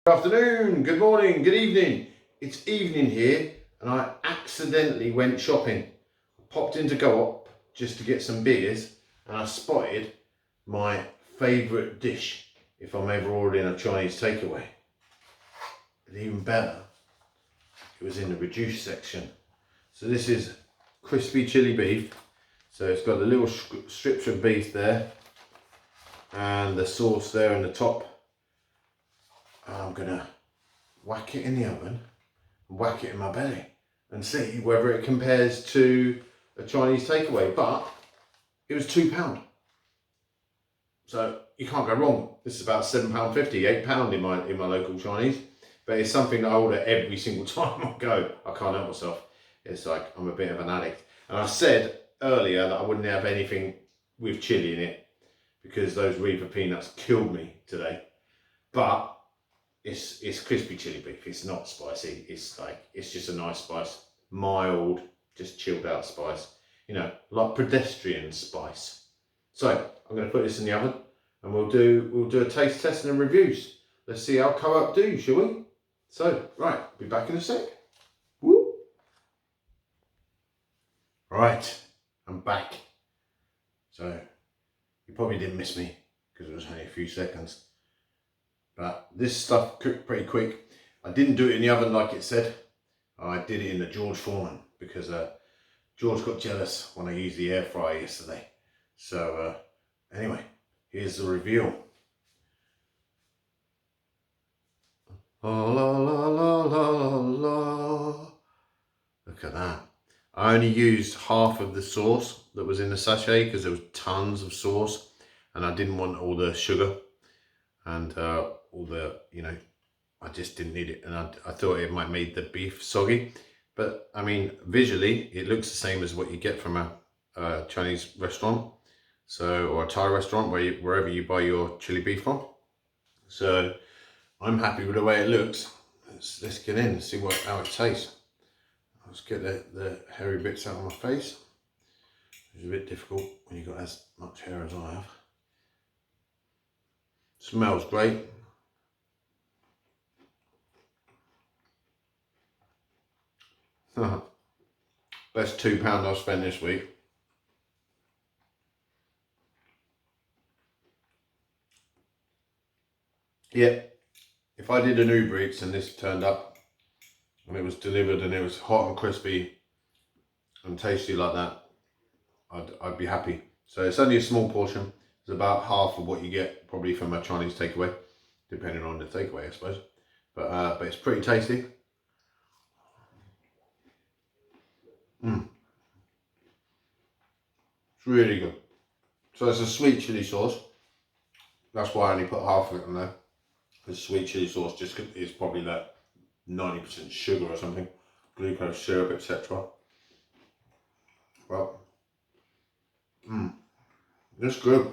Good afternoon, good morning, good evening. It's evening here and I accidentally went shopping. I popped into Co-op just to get some beers and I spotted my favourite dish if I'm ever ordering a Chinese takeaway. But even better, it was in the reduced section. So this is Crispy Chilli Beef. So it's got the little strips of beef there and the sauce there in the top. I'm gonna whack it in the oven and whack it in my belly and see whether it compares to a Chinese takeaway. But it was £2, so you can't go wrong. This is about £7.50, £8 in my local Chinese, but it's something that I order every single time I go. I can't help myself. It's like I'm a bit of an addict. And I said earlier that I wouldn't have anything with chili in it because those Reaper peanuts killed me today. But it's crispy chili beef. It's not spicy. It's just a nice spice, mild, just chilled out spice. You know, like pedestrian spice. So I'm going to put this in the oven, and we'll do a taste test and reviews. Let's see how Co-op do, shall we? So right, be back in a sec. Woo! Right, I'm back. So you probably didn't miss me because it was only a few seconds. But this stuff cooked pretty quick. I didn't do it in the oven like it said. I did it in the George Foreman because George got jealous when I used the air fryer yesterday. So anyway, here's the reveal. La la la la la la. Look at that. I only used half of the sauce that was in the sachet because there was tons of sauce and I didn't want all the sugar and all the, you know, I just didn't need it, and I thought it might make the beef soggy. But I mean, visually it looks the same as what you get from a Chinese restaurant, so, or a Thai restaurant, wherever you buy your chili beef from. So I'm happy with the way it looks. Let's get in and see how it tastes. Let's get the hairy bits out of my face. It's a bit difficult when you've got as much hair as I have. Smells great. Best £2 I've spent this week. Yeah, if I did an Uber Eats and this turned up and it was delivered and it was hot and crispy and tasty like that, I'd be happy. So it's only a small portion. It's about half of what you get probably from a Chinese takeaway, depending on the takeaway, I suppose. But it's pretty tasty. It's really good. So it's a sweet chili sauce. That's why I only put half of it in there. The sweet chili sauce just is probably like 90% sugar or something, glucose syrup, etc. Well, it's good.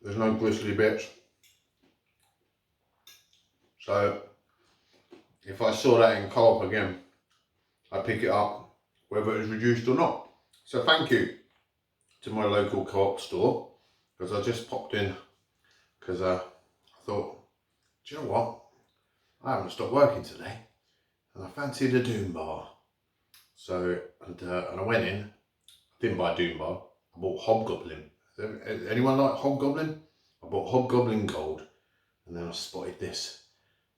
There's no gristly bits. So if I saw that in Co-op again, I'd pick it up, whether it's reduced or not. So thank you to my local Co-op store, because I just popped in because I thought, do you know what? I haven't stopped working today and I fancied a Doom bar. So, and I went in, didn't buy a Doom bar, I bought Hobgoblin. Anyone like Hobgoblin? I bought Hobgoblin Gold, and then I spotted this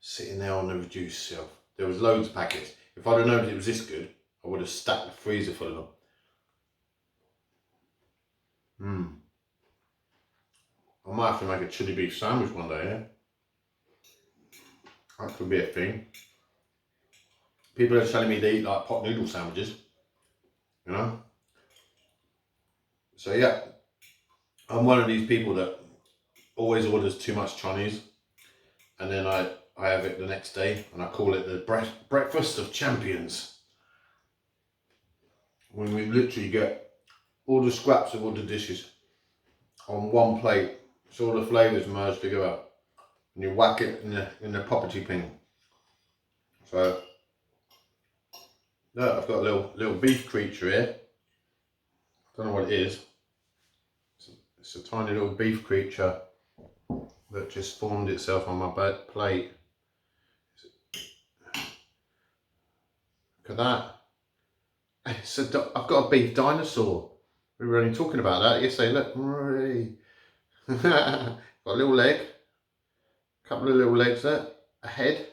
sitting there on the reduced shelf. There was loads of packets. If I'd have known it was this good, I would have stacked the freezer full of them. I might have to make a chili beef sandwich one day, yeah? That could be a thing. People are telling me they eat like pot noodle sandwiches, you know? So yeah, I'm one of these people that always orders too much Chinese, and then I have it the next day and I call it the breakfast of champions. When we literally get all the scraps of all the dishes on one plate, so all the flavours merged together, and you whack it in the property pin. So look, I've got a little beef creature here. I don't know what it is. It's a tiny little beef creature that just formed itself on my plate. Look at that. I've got a beef dinosaur. We were only talking about that yesterday. Look, got a little leg, a couple of little legs there, a head,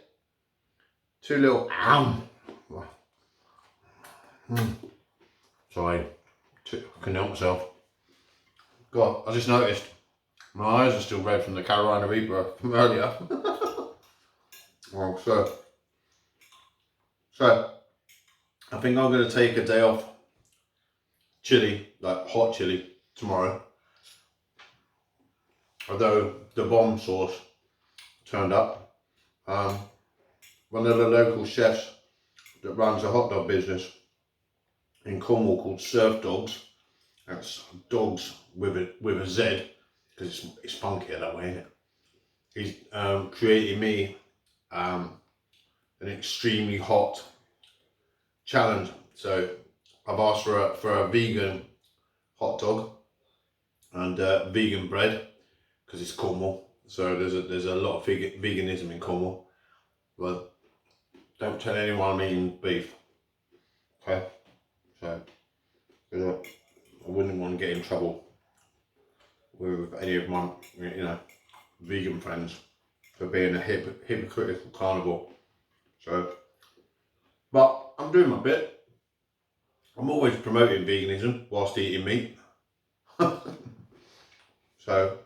two little Sorry, I couldn't help myself. God, I just noticed my eyes are still red from the Carolina Reaper from earlier. Oh, so I think I'm going to take a day off chili, like hot chili, tomorrow. Although the bomb sauce turned up. One of the local chefs that runs a hot dog business in Cornwall called Surf Dogs. That's dogs with a Z, because it's funkier that way, isn't it? He's created me an extremely hot challenge. So I've asked for a vegan hot dog and vegan bread, because it's Cornwall. So there's a lot of veganism in Cornwall. Well, don't tell anyone I'm eating beef. Okay, so I wouldn't want to get in trouble with any of my, vegan friends for being a hypocritical carnivore. So, but I'm doing my bit. I'm always promoting veganism whilst eating meat. So,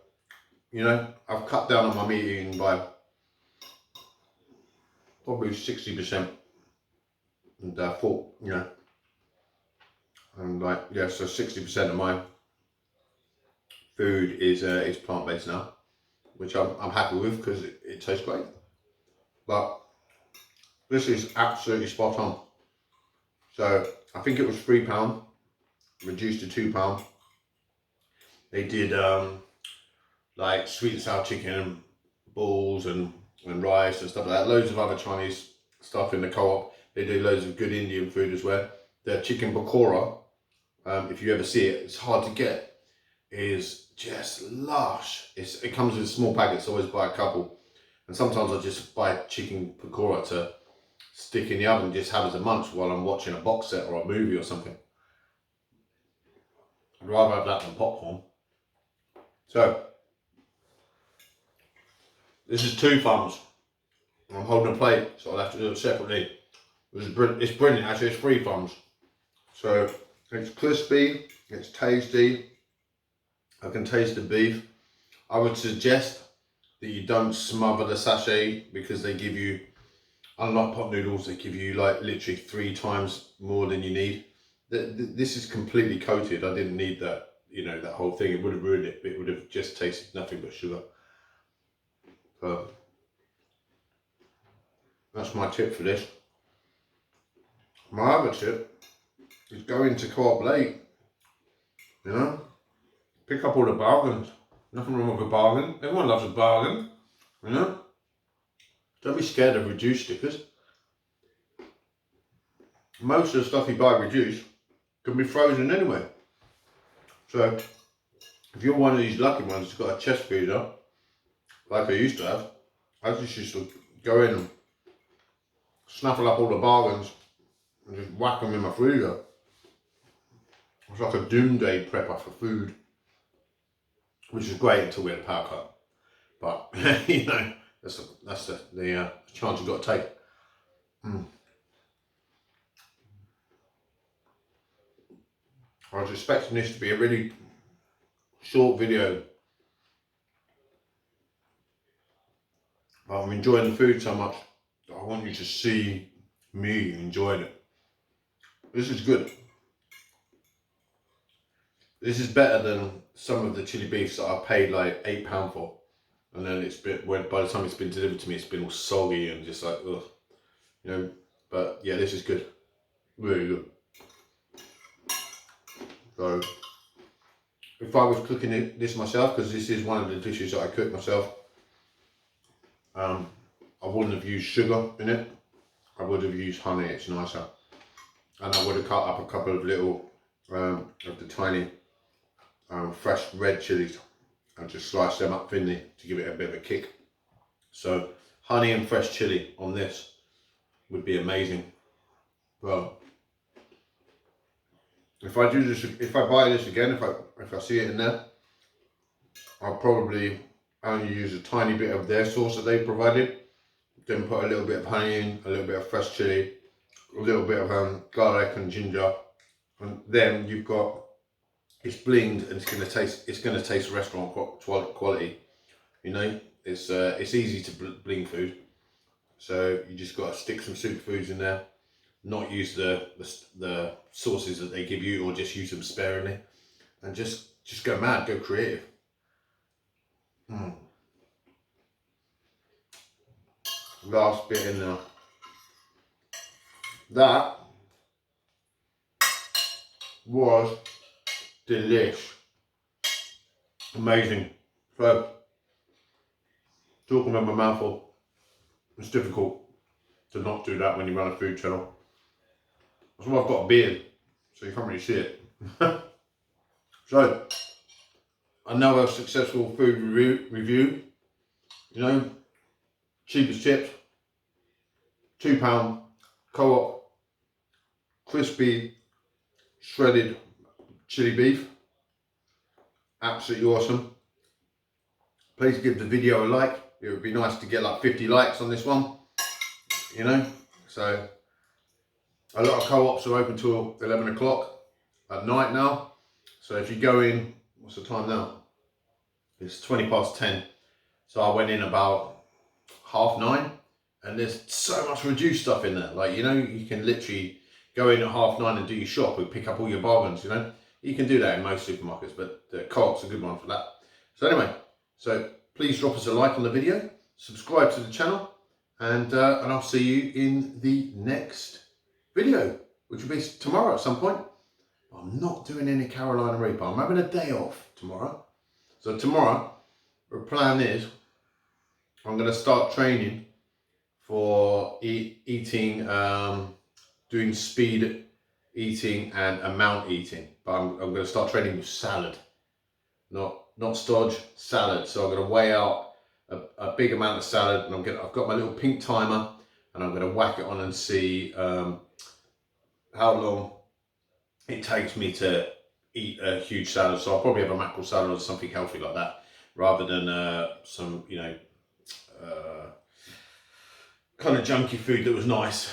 I've cut down on my meat eating by probably 60%. And I thought, and so 60% of my food is plant-based now, which I'm happy with because it tastes great. But this is absolutely spot on. So I think it was £3, reduced to £2. They did like sweet and sour chicken, balls and rice and stuff like that. Loads of other Chinese stuff in the co-op. They do loads of good Indian food as well. Their chicken pakora, if you ever see it, it's hard to get, is just lush. It comes in small packets, so I always buy a couple. And sometimes I just buy chicken pakora to stick in the oven, just have as a munch while I'm watching a box set or a movie or something. I'd rather have that than popcorn. So, this is 2 thumbs. I'm holding a plate, so I'll have to do it separately. It's brilliant, actually, it's 3 thumbs. So, it's crispy, it's tasty, I can taste the beef. I would suggest that you don't smother the sachet, because they give you, unlike pot noodles, they give you like literally 3 times more than you need. This is completely coated. I didn't need that, that whole thing. It would have ruined it. It would have just tasted nothing but sugar. So that's my tip for this. My other tip is go into Co-op late. Pick up all the bargains. Nothing wrong with a bargain. Everyone loves a bargain. Don't be scared of reduced stickers. Most of the stuff you buy reduced can be frozen anyway. So if you're one of these lucky ones that's got a chest freezer, like I used to have, I just used to go in and snuffle up all the bargains and just whack them in my freezer. It's like a doomsday prepper for food, which is great until we had a power cut. But that's the chance you've got to take. I was expecting this to be a really short video, but I'm enjoying the food so much that I want you to see me enjoying it. This is good. This is better than some of the chili beefs that I paid like £8 for, and then by the time it's been delivered to me, it's been all soggy and just like ugh, But yeah, this is good, really good. So if I was cooking this myself, because this is one of the dishes that I cook myself, I wouldn't have used sugar in it. I would have used honey. It's nicer, and I would have cut up a couple of little of the tiny fresh red chilies and just slice them up thinly to give it a bit of a kick. So honey and fresh chili on this would be amazing. But if I do this, if I buy this again, if I see it in there, I'll probably only use a tiny bit of their sauce that they provided. Then put a little bit of honey in, a little bit of fresh chili, a little bit of garlic and ginger, and then you've got, it's blinged and it's gonna taste restaurant quality. You know, it's easy to bling food, so you just got to stick some superfoods in there, not use the sauces that they give you, or just use them sparingly, and just go mad, go creative. Last bit in there. That was delish. Amazing. So, talking with my mouth full, it's difficult to not do that when you run a food channel. That's why I've got a beard, so you can't really see it. So, another successful food review. You know, cheapest chips, £2 Co-op crispy shredded chili beef. Absolutely awesome. Please give the video a like. It would be nice to get like 50 likes on this one. You know, so a lot of co-ops are open till 11 o'clock at night now. So if you go in, what's the time now? It's 20 past 10. So I went in about 9:30, and there's so much reduced stuff in there. Like, you know, you can literally go in at 9:30 and do your shop and pick up all your bargains, you know. You can do that in most supermarkets, but the Co-op's a good one for that. So anyway, so please drop us a like on the video, subscribe to the channel, and I'll see you in the next video, which will be tomorrow at some point. I'm not doing any Carolina Reaper. I'm having a day off tomorrow. So tomorrow, the plan is I'm going to start training for eating, doing speed eating and amount eating. But I'm going to start training with salad, not stodge, salad. So I'm going to weigh out a big amount of salad, and I've got my little pink timer, and I'm going to whack it on and see how long it takes me to eat a huge salad. So I'll probably have a mackerel salad or something healthy like that, rather than some, you know, kind of junky food that was nice.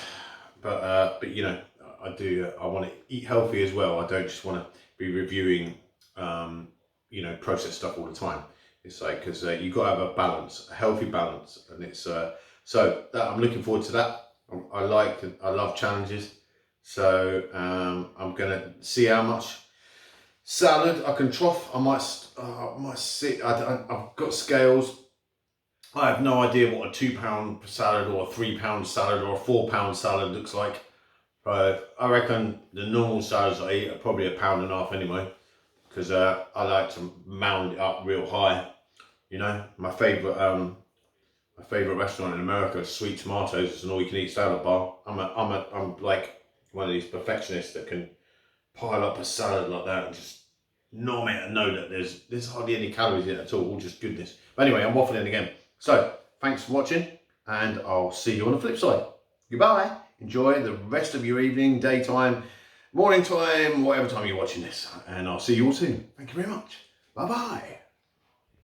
But you know, I want to eat healthy as well. I don't just want to be reviewing you know, processed stuff all the time. It's like, because you've got to have a balance, a healthy balance, and it's so that I'm looking forward to that. I love challenges. So I'm gonna see how much salad I can trough. I might see. I've got scales. I have no idea what a £2 salad or a £3 salad or a £4 salad looks like. I reckon the normal salads I eat are probably £1.5 pounds anyway, because I like to mound it up real high. You know, my favourite restaurant in America is Sweet Tomatoes. It's an all-you-can-eat salad bar. I'm like one of these perfectionists that can pile up a salad like that and just nom it and know that there's hardly any calories in it at all just goodness. But anyway, I'm waffling again. So thanks for watching, and I'll see you on the flip side. Goodbye. Enjoy the rest of your evening, daytime, morning time, whatever time you're watching this, and I'll see you all soon. Thank you very much. Bye bye.